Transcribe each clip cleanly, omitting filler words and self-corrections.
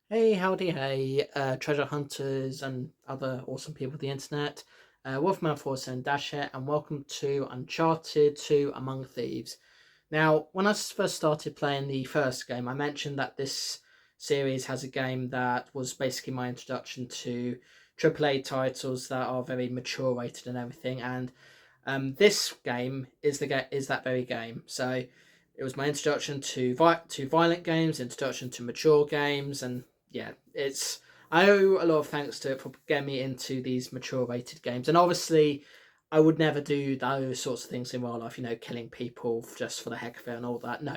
Hey, howdy, hey, treasure hunters and other awesome people of the internet. Wolfman4 and Dash here, and welcome to Uncharted 2 Among Thieves. Now, when I first started playing the first game, I mentioned that this series has a game that was basically my introduction to AAA titles that are very mature rated and everything, and this game is that very game. So it was my introduction to violent games, introduction to mature games, and yeah, it's I owe a lot of thanks to it for getting me into these mature rated games. And obviously, I would never do those sorts of things in real life, killing people just for the heck of it and all that. No,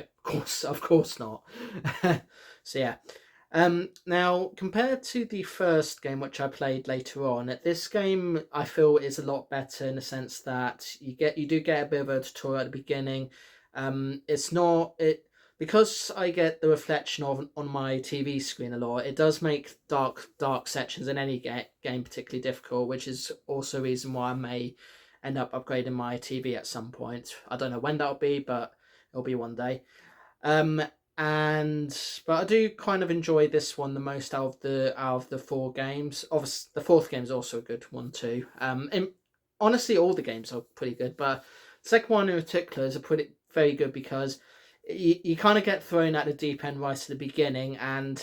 of course not. So yeah. Now, compared to the first game, which I played later on, this game I feel is a lot better in the sense that you do get a bit of a tutorial at the beginning. It's not it because I get the reflection of on my TV screen a lot. It does make dark sections in any game particularly difficult, which is also a reason why I may end up upgrading my TV at some point. I don't know when that'll be, but it'll be one day. Um, and but I do kind of enjoy this one the most out of the four games. Obviously, the fourth game is also a good one too. And honestly, all the games are pretty good, but the second one in particular is a pretty very good because you kind of get thrown at the deep end right at the beginning, and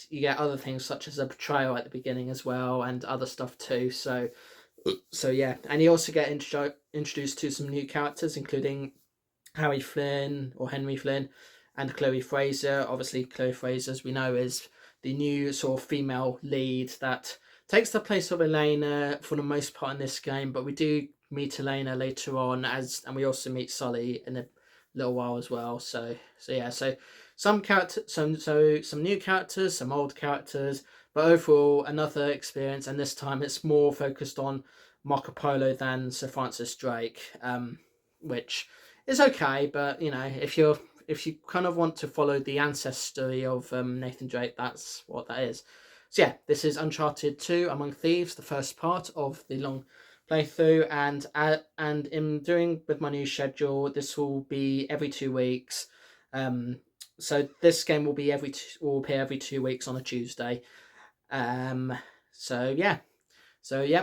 you get other things such as a betrayal at the beginning as well, and other stuff too. So yeah, and you also get introduced to some new characters, including Harry Flynn or Henry Flynn and Chloe Fraser. Obviously, Chloe Fraser, as we know, is the new sort of female lead that takes the place of Elena for the most part in this game. But we do meet Elena later on, and we also meet Sully in a little while as well. So yeah, so some new characters, some old characters, but overall another experience. And this time it's more focused on Marco Polo than Sir Francis Drake, which is okay, but if you kind of want to follow the ancestry of Nathan Drake, that's what that is. So yeah, this is Uncharted 2 Among Thieves, the first part of the long playthrough, and in doing with my new schedule, this will be every 2 weeks. So this game will appear every 2 weeks on a Tuesday. Um, so yeah,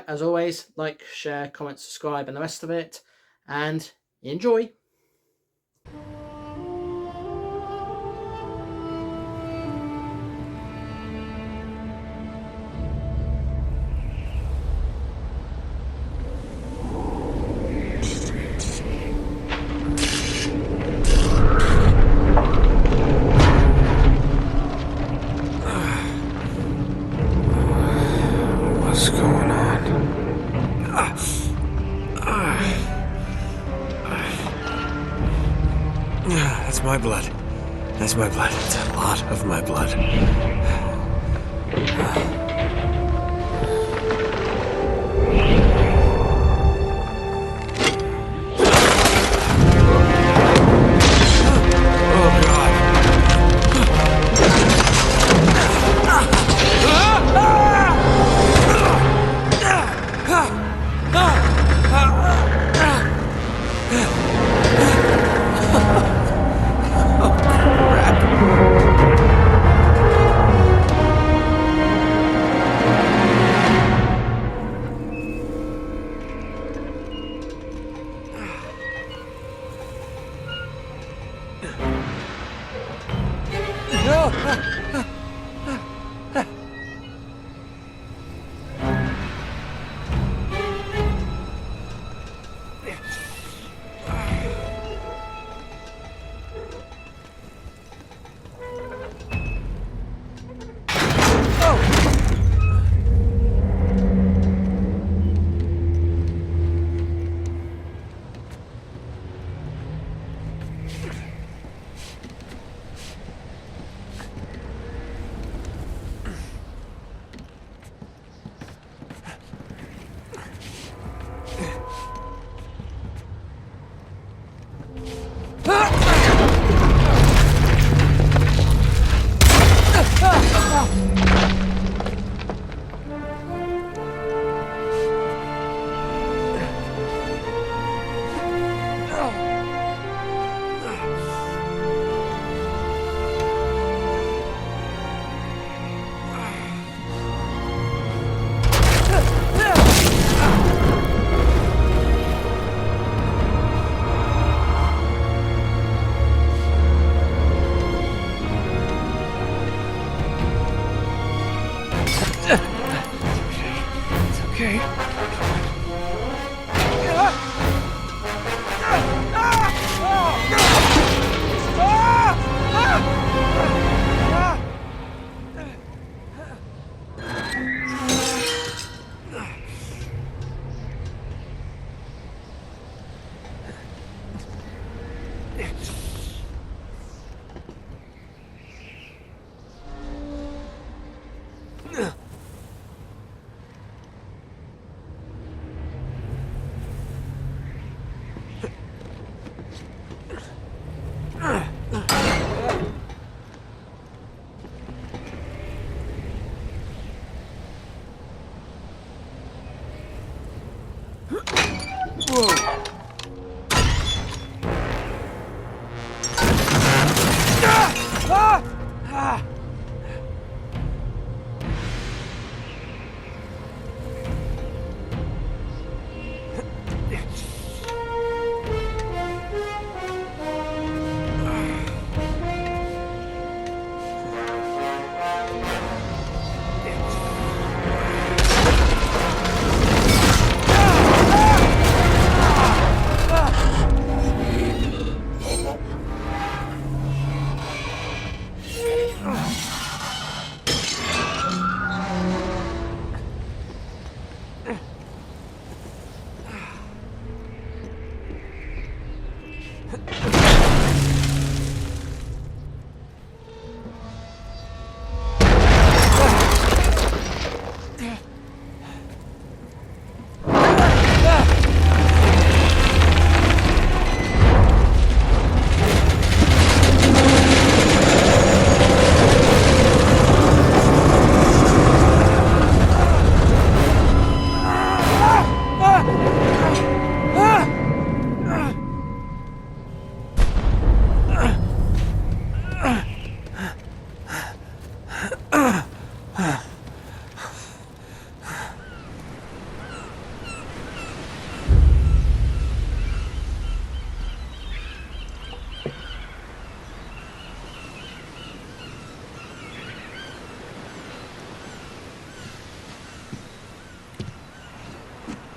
as always, like, share, comment, subscribe, and the rest of it, and enjoy. What's going on? That's my blood. That's my blood. It's a lot of my blood. Oh, God.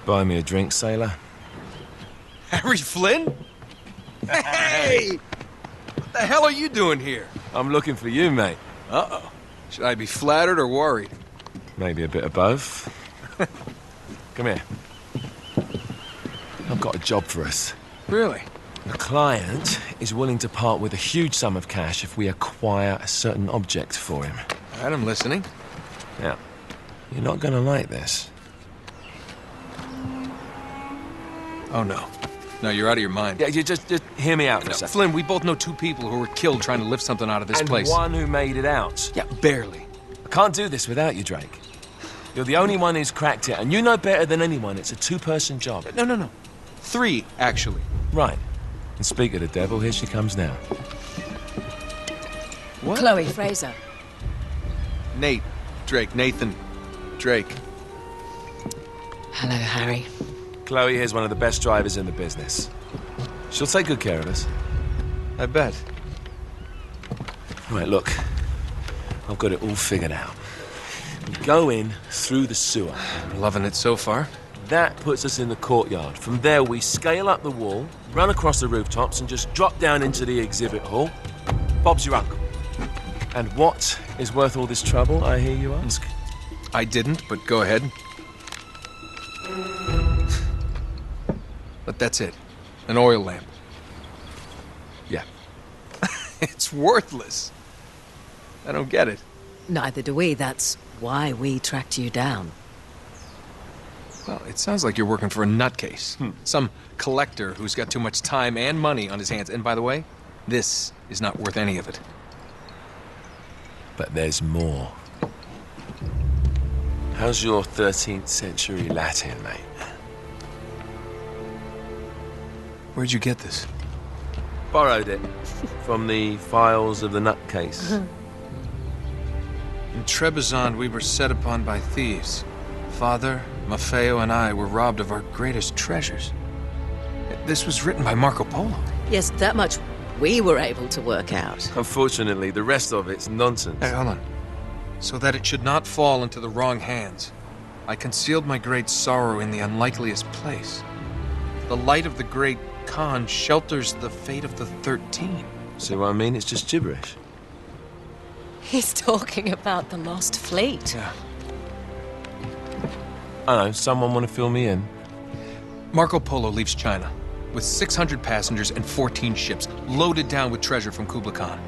Buy me a drink, sailor? Harry Flynn? Hey! What the hell are you doing here? I'm looking for you, mate. Uh-oh. Should I be flattered or worried? Maybe a bit of both. Come here. I've got a job for us. Really? The client is willing to part with a huge sum of cash if we acquire a certain object for him. All right, I'm listening. Now, you're not gonna like this. Oh, no. No, you're out of your mind. Yeah, you just hear me out for No, a second. Flynn, we both know two people who were killed trying to lift something out of this And place. one who made it out. Yeah, barely. I can't do this without you, Drake. You're the only one who's cracked it, and you know better than anyone it's a two-person job. No. 3, actually. Right. And speak of the devil, here she comes now. What? Chloe Fraser. Nate. Drake. Nathan. Drake. Hello, Harry. Chloe here's one of the best drivers in the business. She'll take good care of us. I bet. Right, look. I've got it all figured out. We go in through the sewer. I'm loving it so far. That puts us in the courtyard. From there, we scale up the wall, run across the rooftops, and just drop down into the exhibit hall. Bob's your uncle. And what is worth all this trouble, I hear you ask? I didn't, but go ahead. But that's it. An oil lamp. Yeah. It's worthless. I don't get it. Neither do we. That's why we tracked you down. Well, it sounds like you're working for a nutcase. Some collector who's got too much time and money on his hands. And by the way, this is not worth any of it. But there's more. How's your 13th century Latin, mate? Where'd you get this? Borrowed it from the files of the nutcase. In Trebizond, we were set upon by thieves. Father, Maffeo, and I were robbed of our greatest treasures. This was written by Marco Polo. Yes, that much we were able to work out. Unfortunately, the rest of it's nonsense. Hey, hold on. So that it should not fall into the wrong hands, I concealed my great sorrow in the unlikeliest place. The light of the great Khan shelters the fate of the 13. See what I mean? It's just gibberish. He's talking about the Lost Fleet. Yeah. I know, someone want to fill me in? Marco Polo leaves China with 600 passengers and 14 ships loaded down with treasure from Kublai Khan.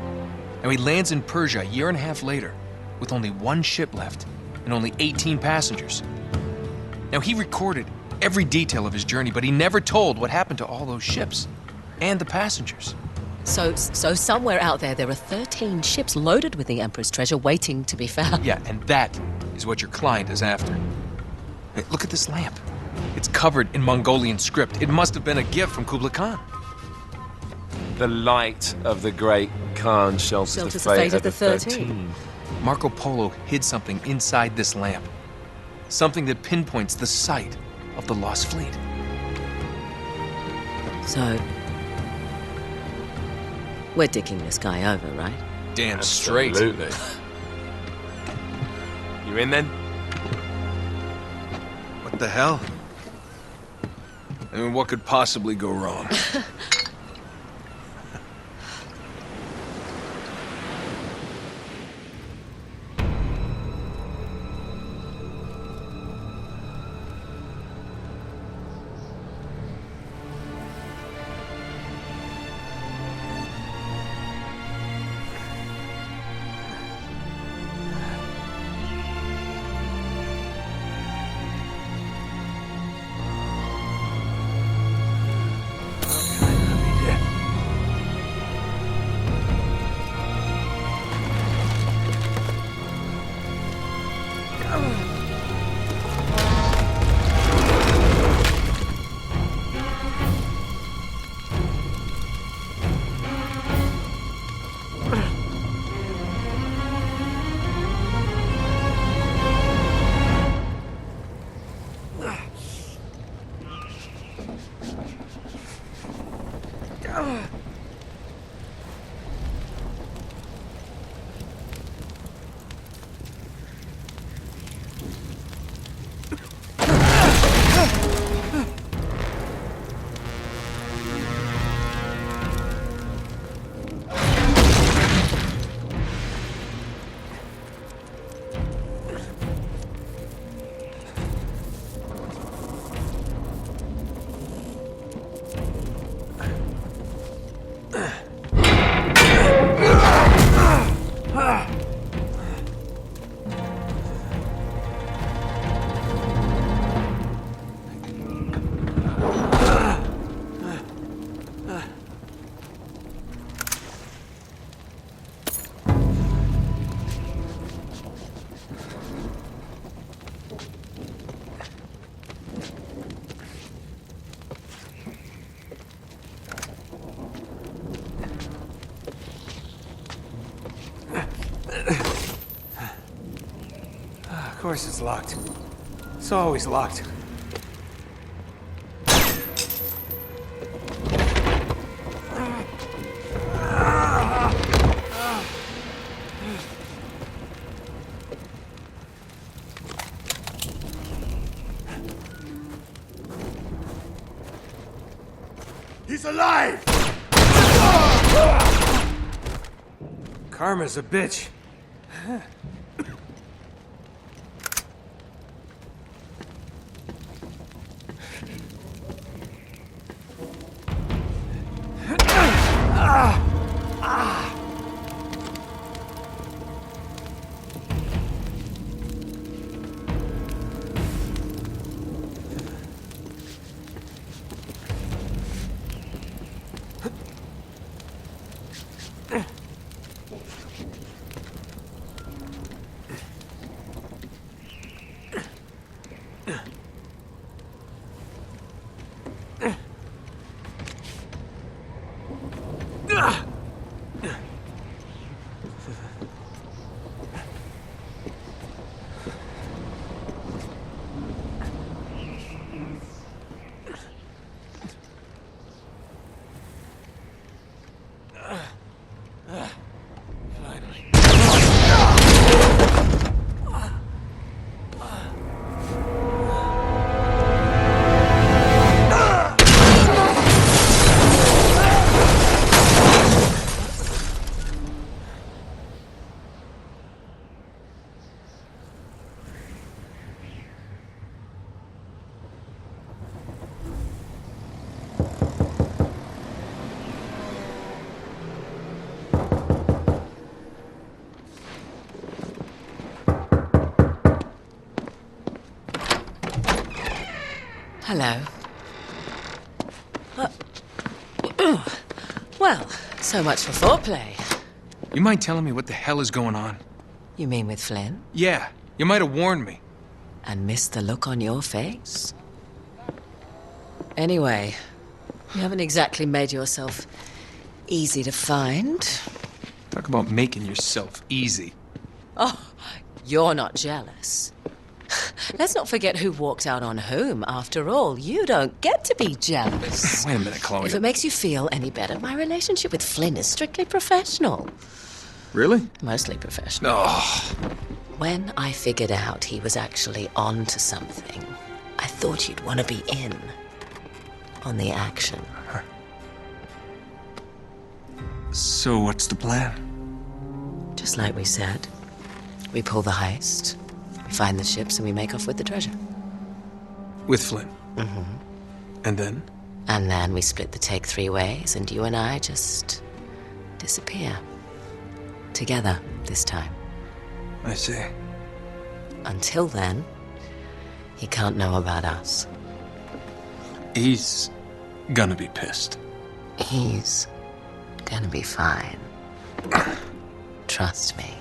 And he lands in Persia a year and a half later with only one ship left and only 18 passengers. Now, he recorded every detail of his journey, but he never told what happened to all those ships and the passengers. So somewhere out there are 13 ships loaded with the Emperor's treasure waiting to be found. Yeah, and that is what your client is after. Hey, look at this lamp. It's covered in Mongolian script. It must have been a gift from Kublai Khan. The light of the great Khan shelters the fate of the 13. Marco Polo hid something inside this lamp. Something that pinpoints the site of the lost fleet. So, we're dicking this guy over, right? Damn straight. Absolutely. You in then? What the hell? I mean, what could possibly go wrong? Of course it's locked. It's always locked. He's alive! Karma's a bitch. Hello. Well, so much for foreplay. You mind telling me what the hell is going on? You mean with Flynn? Yeah, you might have warned me. And missed the look on your face? Anyway, you haven't exactly made yourself easy to find. Talk about making yourself easy. Oh, you're not jealous. Let's not forget who walked out on whom. After all, you don't get to be jealous. Wait a minute, Chloe. If it makes you feel any better, my relationship with Flynn is strictly professional. Really? Mostly professional. Oh. When I figured out he was actually on to something, I thought you'd want to be in on the action. So what's the plan? Just like we said. We pull the heist, we find the ships, and we make off with the treasure. With Flynn? Mm-hmm. And then? And then we split the take 3 ways, and you and I just disappear. Together, this time. I see. Until then, he can't know about us. He's gonna be pissed. He's gonna be fine. Trust me.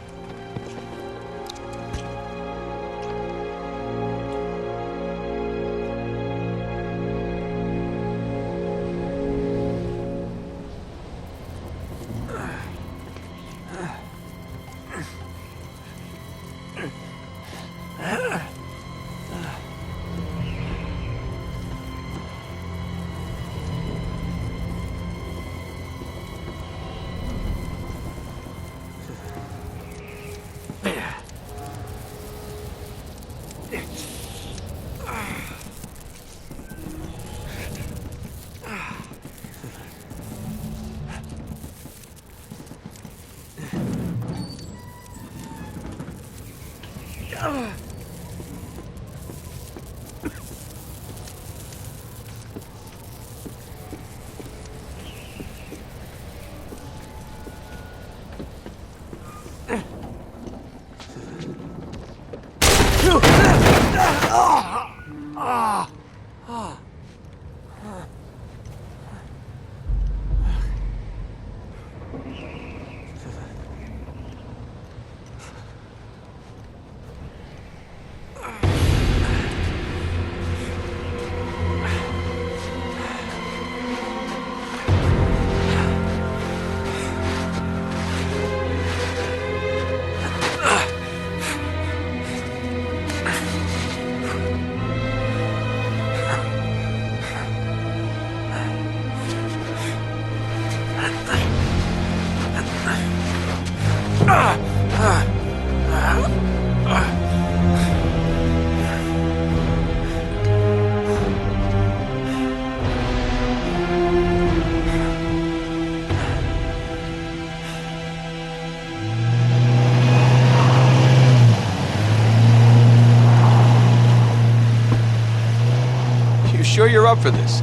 Sure you're up for this?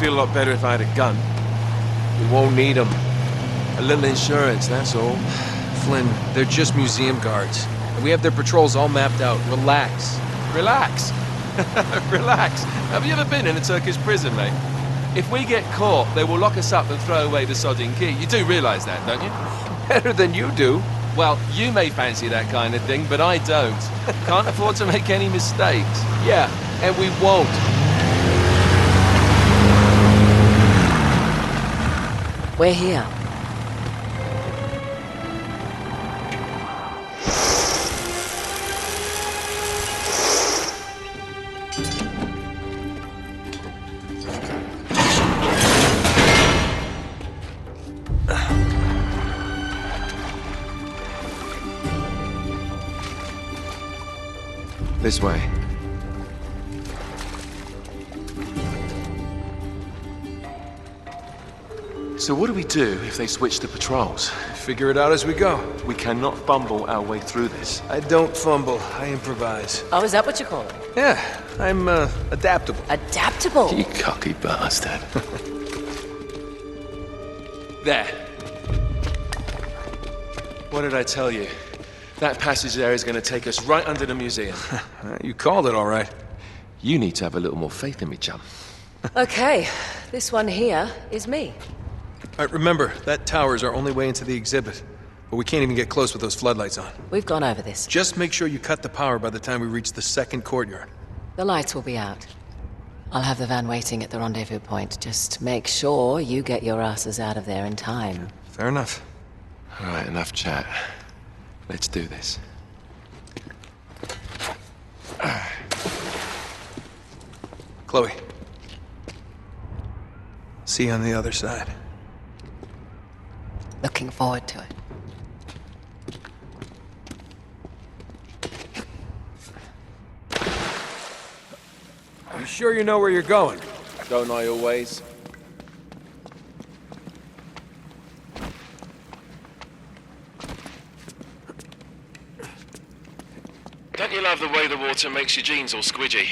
Feel a lot better if I had a gun. We won't need them. A little insurance, that's all. Flynn, they're just museum guards. And we have their patrols all mapped out. Relax. Relax. Relax. Have you ever been in a Turkish prison, mate? If we get caught, they will lock us up and throw away the sodding key. You do realise that, don't you? Better than you do. Well, you may fancy that kind of thing, but I don't. Can't afford to make any mistakes. Yeah, and we won't. We're here. This way. So what do we do if they switch to patrols? Figure it out as we go. We cannot fumble our way through this. I don't fumble, I improvise. Oh, is that what you call it? Yeah, I'm adaptable. Adaptable. You cocky bastard. There. What did I tell you? That passage there is going to take us right under the museum. You called it all right. You need to have a little more faith in me, chum. Okay, this one here is me. All right, remember, that tower is our only way into the exhibit. But we can't even get close with those floodlights on. We've gone over this. Just make sure you cut the power by the time we reach the second courtyard. The lights will be out. I'll have the van waiting at the rendezvous point. Just make sure you get your asses out of there in time. Fair enough. All right, enough chat. Let's do this. Chloe. See you on the other side. Looking forward to it. You sure you know where you're going? Don't I always? Don't you love the way the water makes your jeans all squidgy?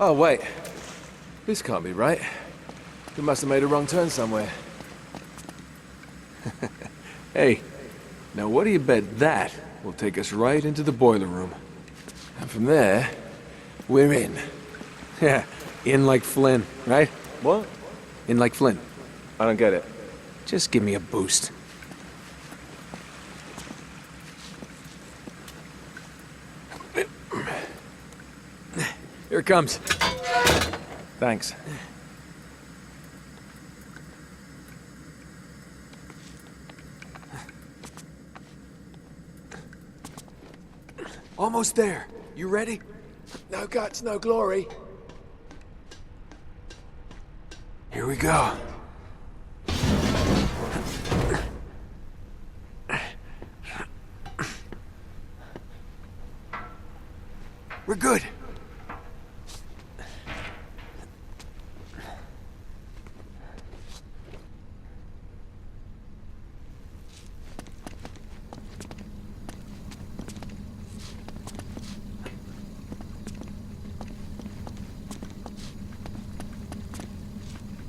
Oh, wait. This can't be right. We must have made a wrong turn somewhere. Hey, now what do you bet that will take us right into the boiler room? And from there, we're in. Yeah, in like Flynn, right? What? In like Flynn. I don't get it. Just give me a boost. Here it comes. Thanks. Almost there. You ready? No guts, no glory. Here we go. We're good.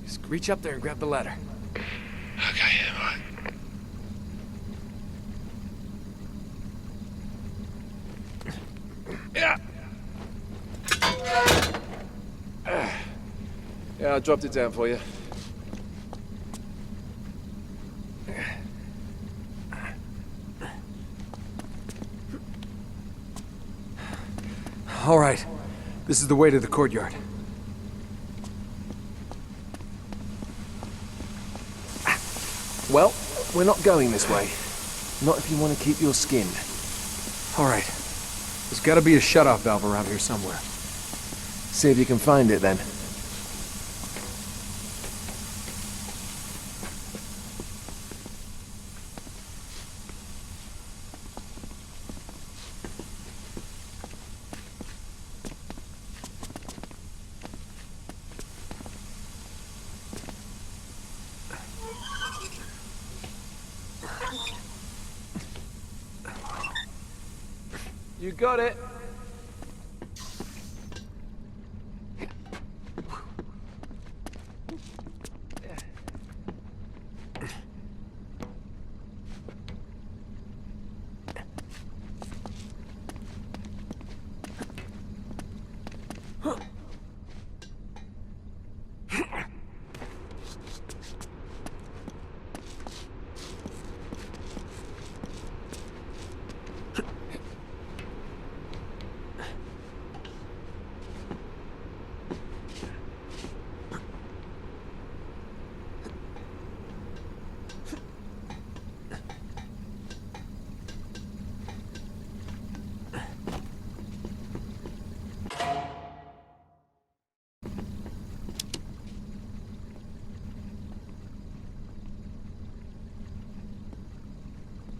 Just reach up there and grab the ladder. Okay, all right. Yeah. Yeah, I dropped it down for you. All right. This is the way to the courtyard. Well, we're not going this way. Not if you want to keep your skin. All right. There's got to be a shut-off valve around here somewhere. See if you can find it then. You got it.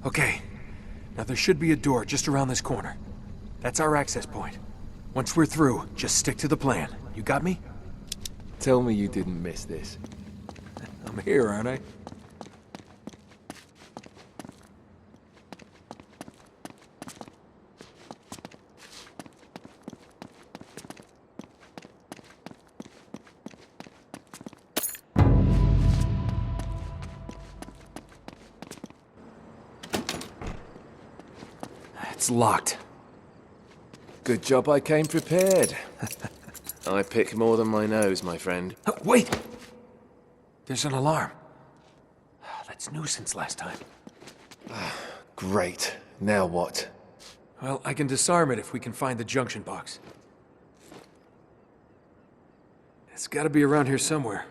Okay. Now there should be a door just around this corner. That's our access point. Once we're through, just stick to the plan. You got me? Tell me you didn't miss this. I'm here, aren't I? It's locked. Good job I came prepared. I pick more than my nose, my friend. Wait! There's an alarm. That's new since last time. Great. Now what? Well, I can disarm it if we can find the junction box. It's gotta be around here somewhere.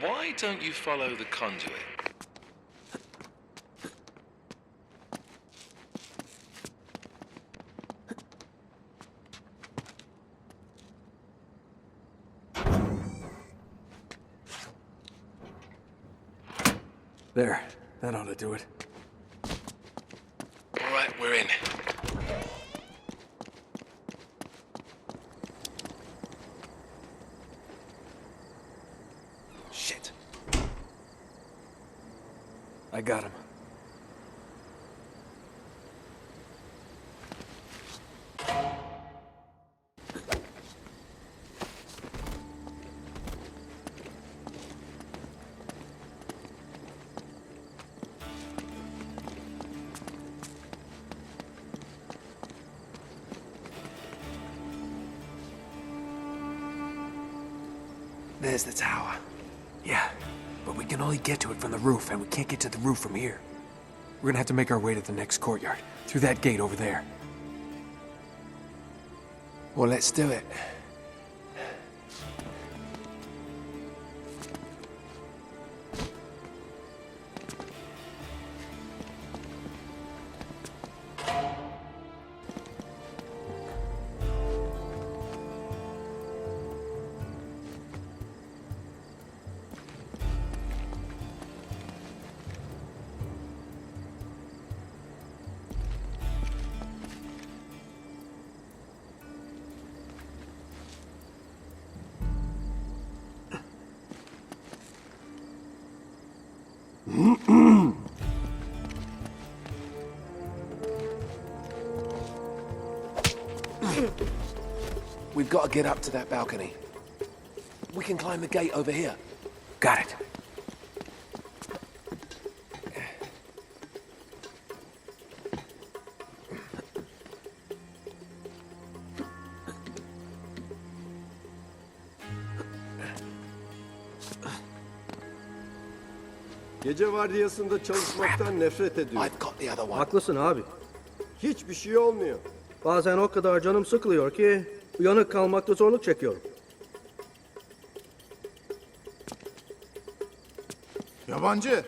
Why don't you follow the conduit? There. That ought to do it. All right, we're in. Shit. I got him. There's the tower. Yeah, but we can only get to it from the roof, and we can't get to the roof from here. We're gonna have to make our way to the next courtyard, through that gate over there. Well, let's do it. We've got to get up to that balcony. We can climb the gate over here. Got it. Gece vardiyasında çalışmaktan nefret ediyorum. I've got the other one. Haklısın abi. Hiçbir şey olmuyor. Bazen o kadar canım sıkılıyor ki uyanık kalmakta zorluk çekiyorum. Yabancı.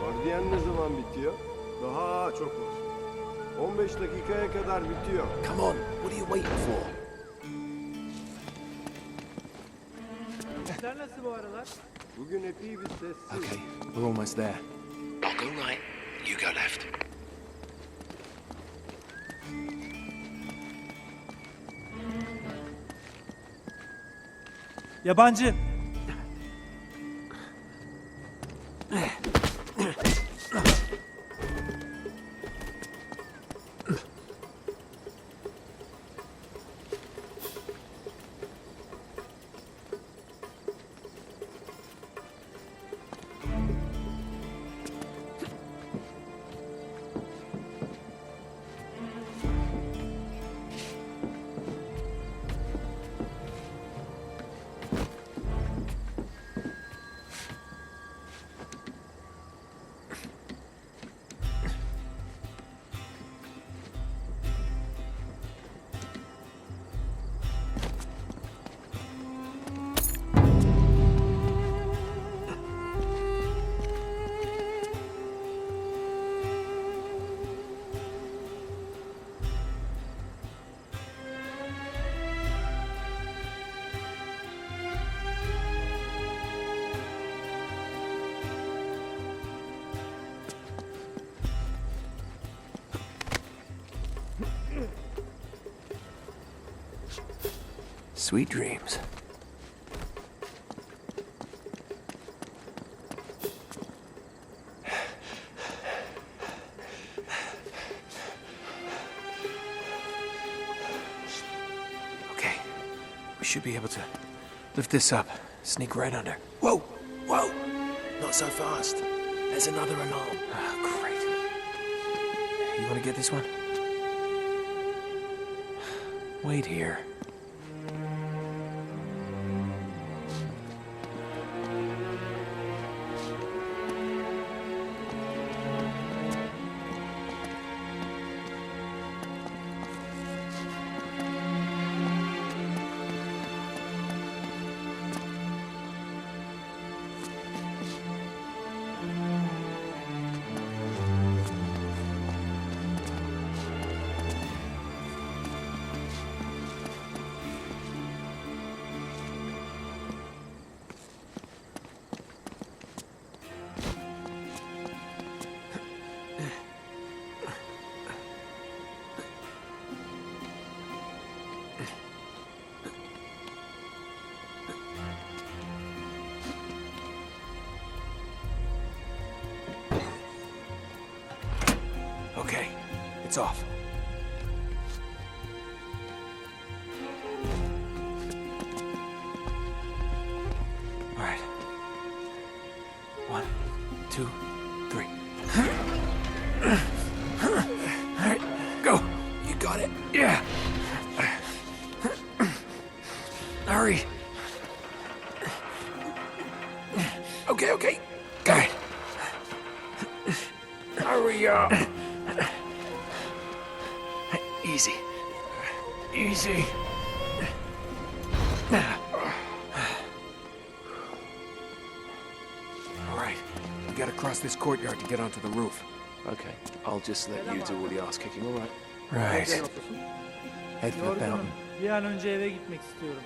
Vardiyan ne zaman bitiyor? Daha çok var. 15 dakikaya kadar bitiyor. Come on, what are you waiting for? İşler nasıl bu aralar? Bugün epey bir sessiz. Okay, we're almost there. I'll go right, you go left. Yabancı. Sweet dreams. Okay. We should be able to lift this up. Sneak right under. Whoa! Whoa! Not so fast. There's another alarm. Oh, great. You want to get this one? Wait here. Okay, it's off. All right. 1, 2, 3. All right, go. You got it. Yeah. Hurry. Okay. Got it. Hurry up. Easy. All right, we gotta cross this courtyard to get onto the roof. Okay, I'll just let you do all the ass kicking, all right? Right. Head for the fountain. Bir an önce eve gitmek istiyorum.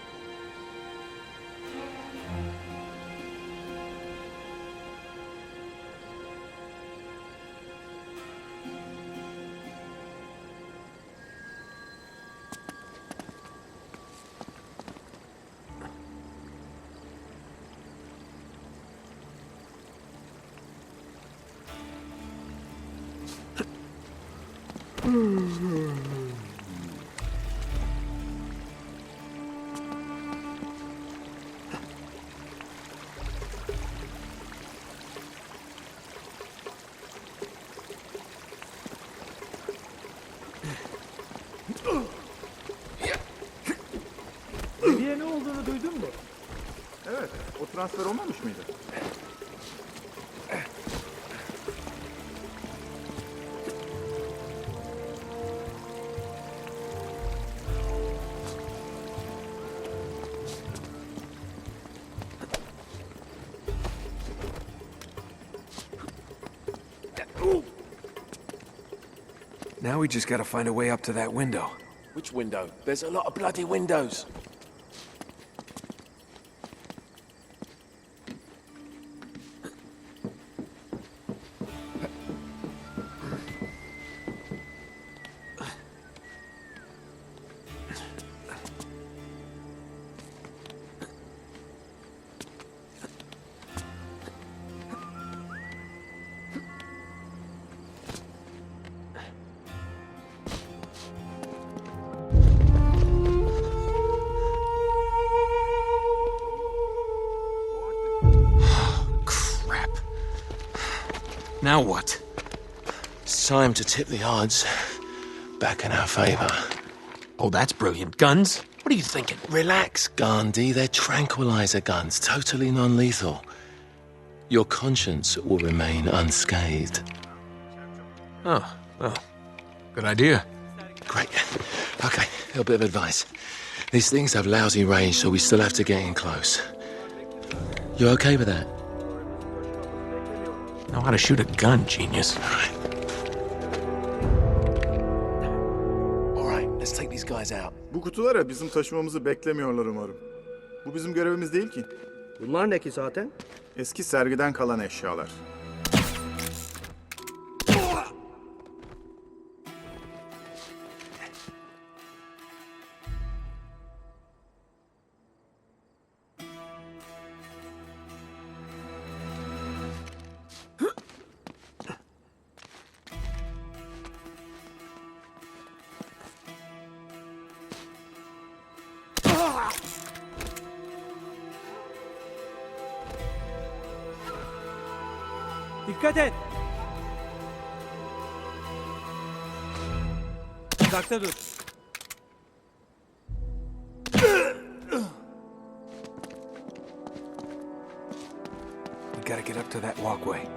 Hediye ne olduğunu duydun mu? Evet, o transfer olmamış mıydı? Now we just gotta find a way up to that window. Which window? There's a lot of bloody windows. Now what? It's time to tip the odds back in our favor. Oh, that's brilliant. Guns? What are you thinking? Relax, Gandhi. They're tranquilizer guns, totally non-lethal. Your conscience will remain unscathed. Oh, well, good idea. Great. Okay, a little bit of advice. These things have lousy range, so we still have to get in close. You okay with that? Know how to shoot a gun, genius. All right, let's take these guys out. Bu kutulara bizim taşımamızı beklemiyorlar umarım. Bu bizim görevimiz değil ki. Bunlar ne ki zaten? Eski sergiden kalan eşyalar. Dikkat et. Uzakta dur. We gotta get up to that walkway.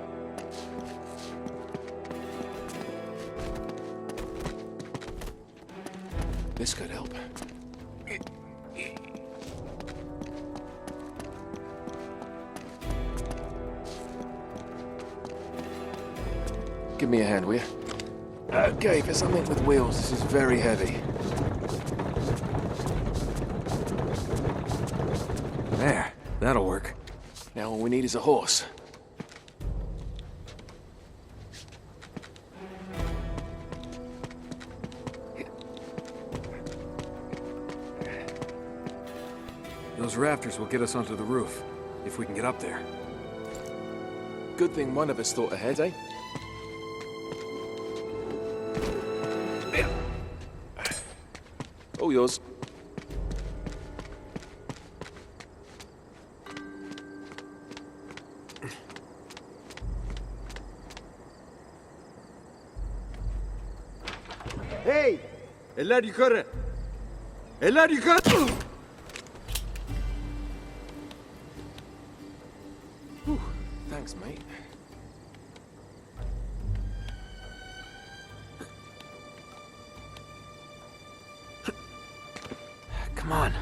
This could help. Give me a hand, will you? Okay, for something with wheels, this is very heavy. There, that'll work. Now all we need is a horse. Those rafters will get us onto the roof, if we can get up there. Good thing one of us thought ahead, eh? All yours. Hey! Eller yukarı. Eller yukarı. Thanks, mate. Come on.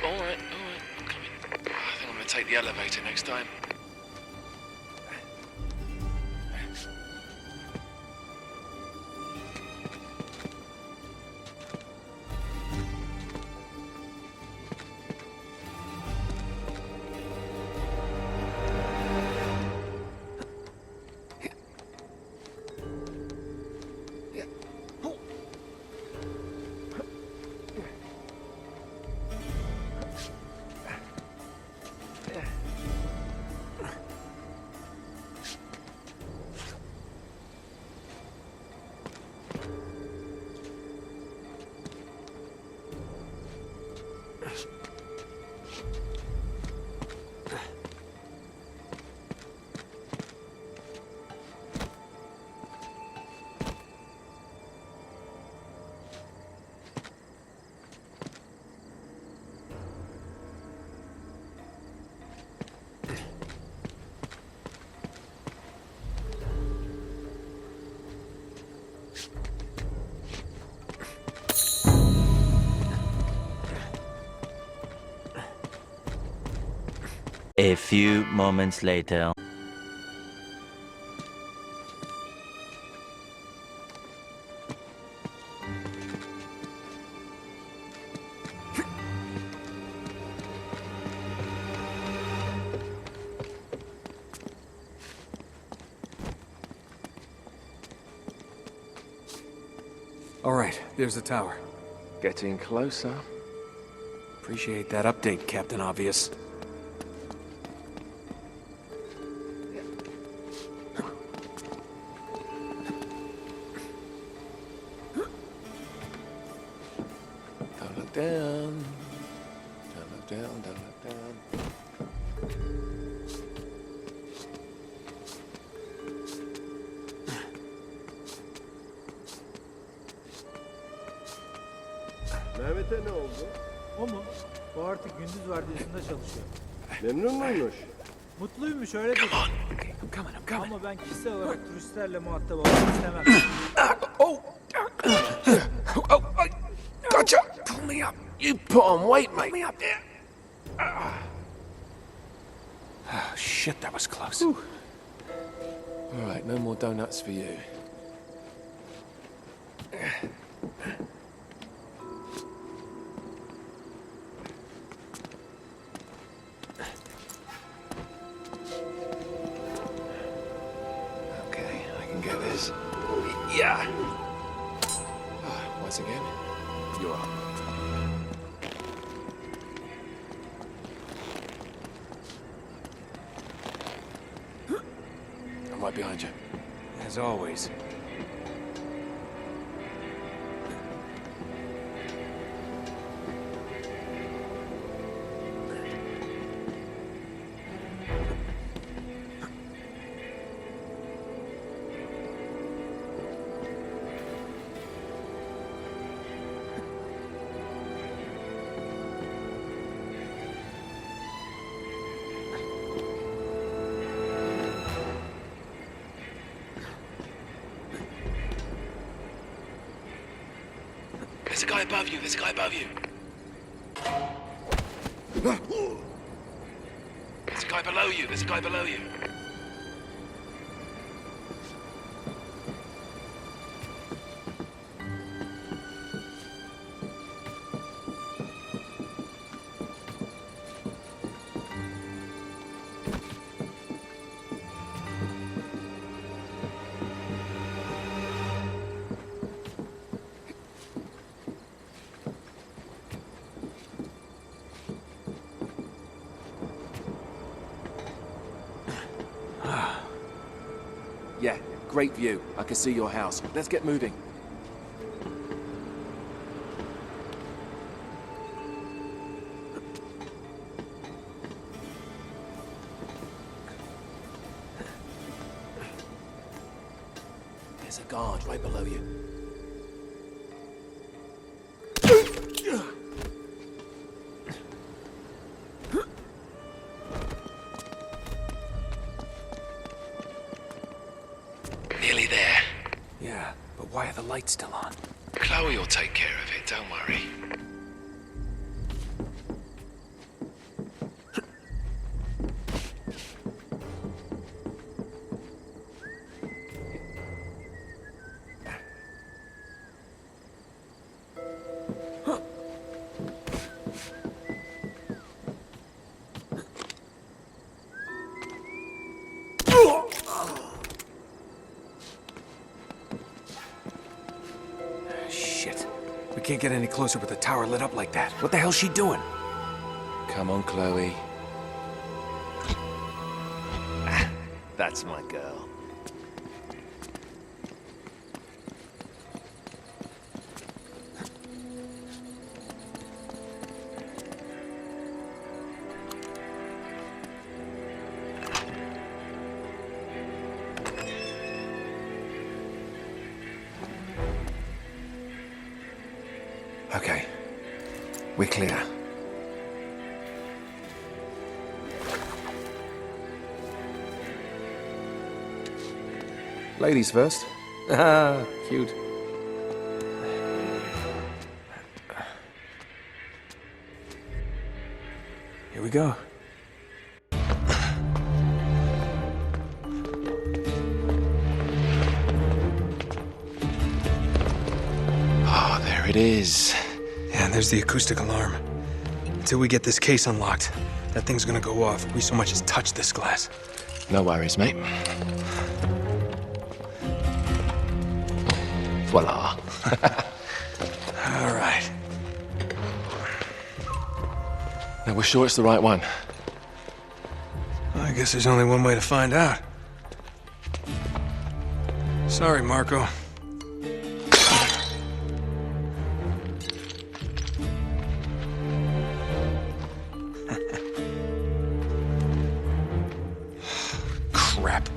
All right. I'm coming. I think I'm gonna take the elevator next time. A few moments later. All right, there's the tower. Getting closer. Appreciate that update, Captain Obvious. Don't look down. Don't look down, don't look down. Mehmet'e ne oldu? O mu? O artık gündüz vardiyasında çalışıyor. Memnun muymuş? Mutluymuş öyle dedi. Okay, I'm coming. Ama ben kişisel olarak turistlerle muhatap olmak istemem. Oh, I gotcha. Pull me up. You put on weight, mate. Pull me up there. Oh, shit, that was close. All right, no more donuts for you. Okay, I can get this. Yeah. Once again, you're up. I'm right behind you. As always. There's a guy above you. There's a guy above you. There's a guy below you. There's a guy below you. Yeah, great view. I can see your house. Let's get moving. There's a guard right below you. Nearly there. Yeah, but why are the lights still on? Chloe will take care of it, don't worry. Shit. We can't get any closer with the tower lit up like that. What the hell's she doing? Come on, Chloe. That's my girl. Okay. We're clear. Ladies first. Ah, cute. Here we go. Oh, there it is. Yeah, there's the acoustic alarm. Until we get this case unlocked, that thing's gonna go off if we so much as touch this glass. No worries, mate. Voila. All right. Now, we're sure it's the right one. I guess there's only one way to find out. Sorry, Marco. Crap.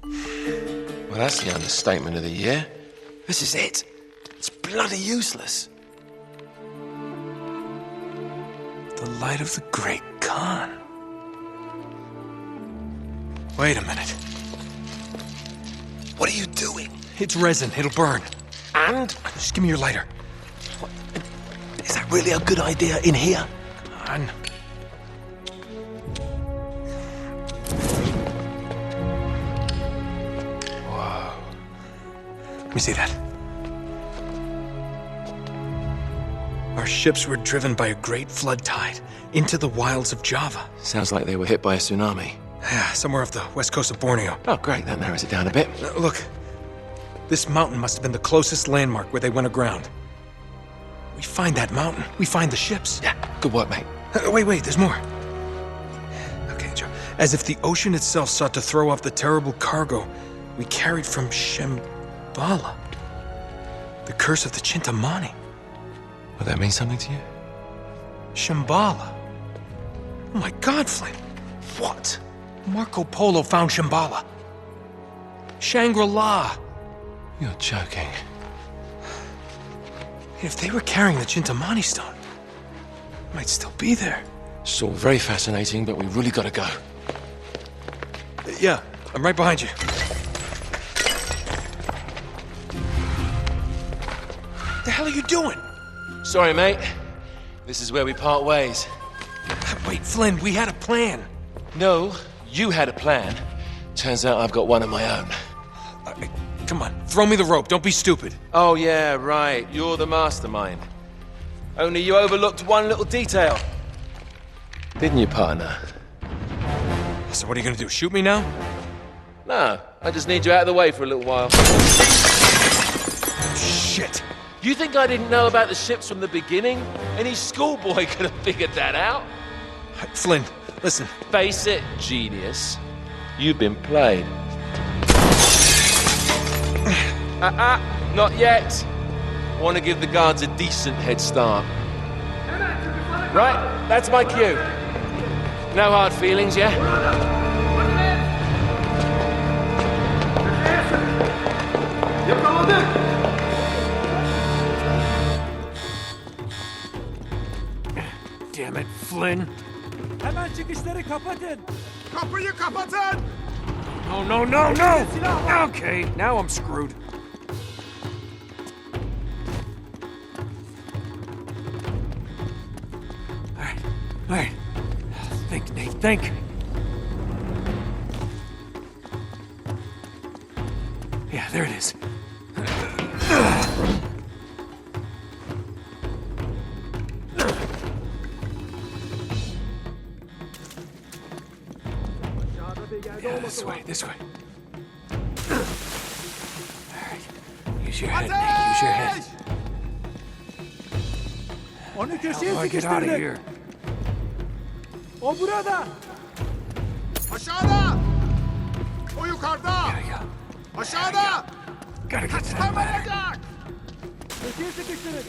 Well, that's the understatement of the year. This is it. It's bloody useless. The light of the Great Khan. Wait a minute. What are you doing? It's resin. It'll burn. And? Just give me your lighter. Is that really a good idea in here? Come on. Whoa. Let me see that. Our ships were driven by a great flood tide into the wilds of Java. Sounds like they were hit by a tsunami. Yeah, somewhere off the west coast of Borneo. Oh, great. That narrows it down a bit. Look, this mountain must have been the closest landmark where they went aground. We find that mountain, we find the ships. Yeah, good work, mate. Wait, there's more. Okay, Joe. As if the ocean itself sought to throw off the terrible cargo we carried from Shambhala. The curse of the Chintamani. Will that mean something to you? Shambhala. Oh my God, Flynn. What? Marco Polo found Shambhala. Shangri-La. You're joking. If they were carrying the Chintamani stone, it might still be there. It's all very fascinating, but we really gotta go. Yeah, I'm right behind you. The hell are you doing? Sorry, mate. This is where we part ways. Wait, Flynn, we had a plan. No, you had a plan. Turns out I've got one of my own. Come on, throw me the rope. Don't be stupid. Oh, yeah, right. You're the mastermind. Only you overlooked one little detail. Didn't you, partner? So what are you gonna do, shoot me now? No, I just need you out of the way for a little while. Shit. You think I didn't know about the ships from the beginning? Any schoolboy could have figured that out. Flynn, listen. Face it, genius. You've been played. Not yet. I want to give the guards a decent head start. Right, that's my cue. No hard feelings, yeah? Damn it, Flynn. Hemen çıkışları kapatın. Kapıyı kapatın! No, no, no, no! Okay, now I'm screwed. All right. Think, Nate, think. Yeah, there it is. Yeah, this way, this way. All right. Use your head, Nate, use your head. Onu How köşeye do I get out of sıkıştırdık. here? O burada. Aşağıda! O yukarıda! Gotta go. Aşağıda! Gotta get to that ladder. Çıkamayacak! Köşeye sıkıştırın.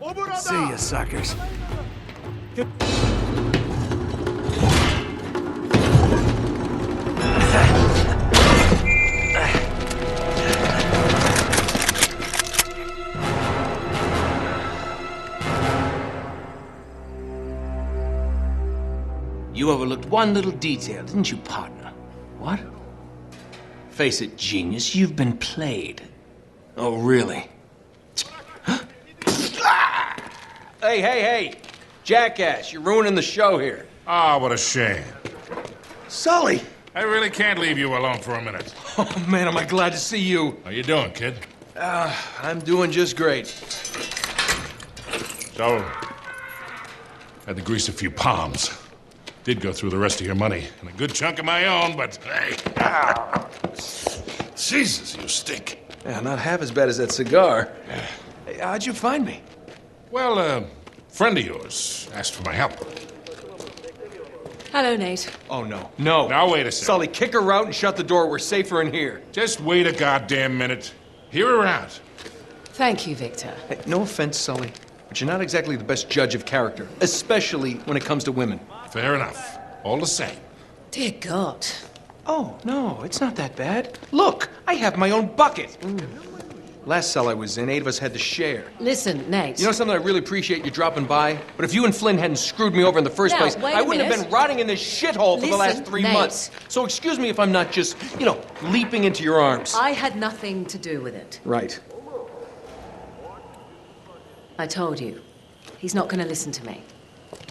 O burada! See ya, suckers. You overlooked one little detail, didn't you, partner? What? Face it, genius, you've been played. Oh, really? Hey! Jackass, you're ruining the show here. Ah, what a shame. Sully! I really can't leave you alone for a minute. Oh, man, am I glad to see you. How you doing, kid? I'm doing just great. So, had to grease a few palms. Did go through the rest of your money and a good chunk of my own, but hey. Jesus, you stink. Yeah, not half as bad as that cigar. Hey, how'd you find me? Well, a friend of yours asked for my help. Hello, Nate. Oh, no. No. Now, wait a second. Sully, kick her out and shut the door. We're safer in here. Just wait a goddamn minute. Hear her out. Thank you, Victor. Hey, no offense, Sully, but you're not exactly the best judge of character, especially when it comes to women. Fair enough. All the same. Dear God. Oh, no, it's not that bad. Look, I have my own bucket. Last cell I was in, 8 of us had to share. Listen, Nate. You know something? I really appreciate you dropping by, but if you and Flynn hadn't screwed me over in the first Now, place, wait I a wouldn't have minute. been rotting in this shithole for the last Listen, 3 Nate. months. So excuse me if I'm not just, leaping into your arms. I had nothing to do with it. Right. I told you. He's not going to listen to me.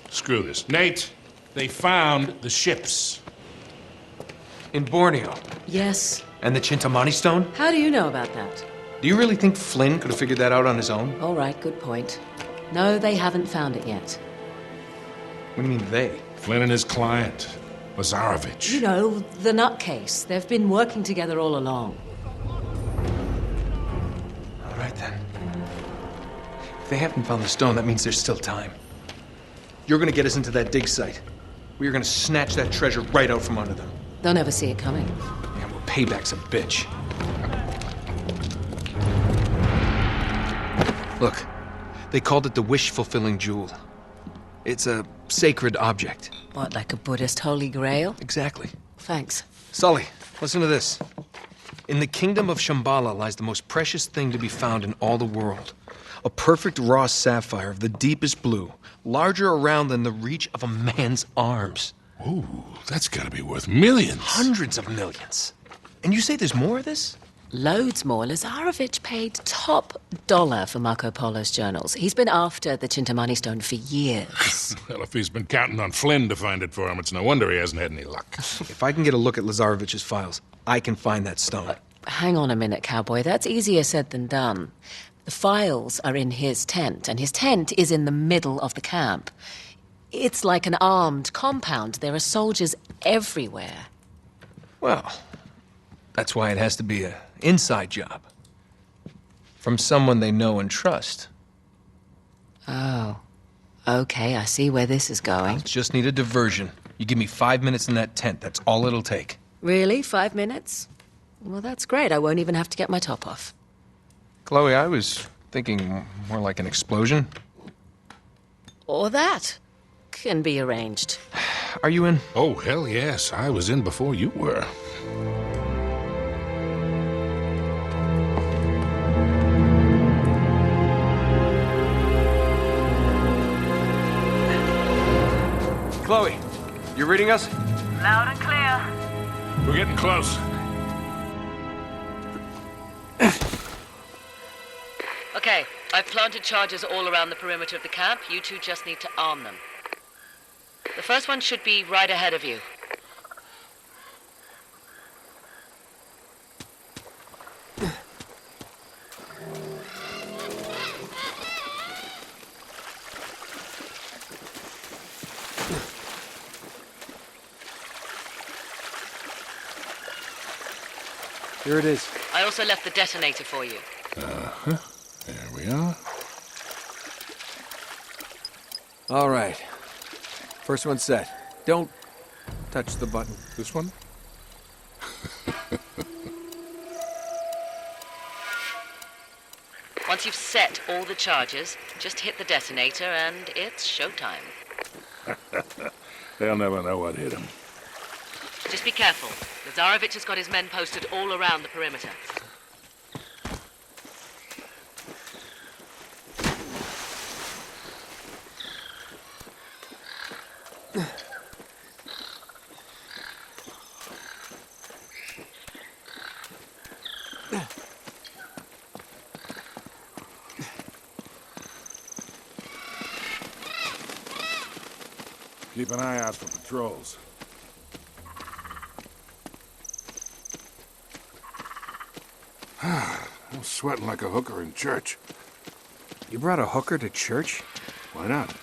Screw this. Nate, they found the ships. In Borneo. Yes. And the Chintamani stone? How do you know about that? Do you really think Flynn could have figured that out on his own? All right, good point. No, they haven't found it yet. What do you mean, they? Flynn and his client, Lazarovich. You know, the nutcase. They've been working together all along. All right, then. If they haven't found the stone, that means there's still time. You're gonna get us into that dig site. We are gonna snatch that treasure right out from under them. They'll never see it coming. Yeah, well, payback's a bitch. Look, they called it the wish-fulfilling jewel. It's a sacred object. What, like a Buddhist holy grail? Exactly. Thanks. Sully, listen to this. In the kingdom of Shambhala lies the most precious thing to be found in all the world. A perfect raw sapphire of the deepest blue, larger around than the reach of a man's arms. Ooh, that's gotta be worth millions. Hundreds of millions. And you say there's more of this? Loads more. Lazarevich paid top dollar for Marco Polo's journals. He's been after the Chintamani stone for years. Well, if he's been counting on Flynn to find it for him, it's no wonder he hasn't had any luck. If I can get a look at Lazarevich's files, I can find that stone. Hang on a minute, cowboy. That's easier said than done. The files are in his tent, and his tent is in the middle of the camp. It's like an armed compound. There are soldiers everywhere. Well, that's why it has to be an inside job. From someone they know and trust. Oh. Okay, I see where this is going. I'll just need a diversion. You give me 5 minutes in that tent, that's all it'll take. Really? 5 minutes? Well, that's great. I won't even have to get my top off. Chloe, I was thinking more like an explosion. Or that. Can be arranged. Are you in? Oh, hell yes. I was in before you were. Chloe, you reading us? Loud and clear. We're getting close. Okay, I've planted charges all around the perimeter of the camp. You two just need to arm them. The first one should be right ahead of you. Here it is. I also left the detonator for you. Uh-huh. There we are. All right. First one set. Don't touch the button. This one? Once you've set all the charges, just hit the detonator and it's showtime. They'll never know what hit him. Just be careful. Lazarevich has got his men posted all around the perimeter. Keep an eye out for patrols. I'm sweating like a hooker in church. You brought a hooker to church? Why not?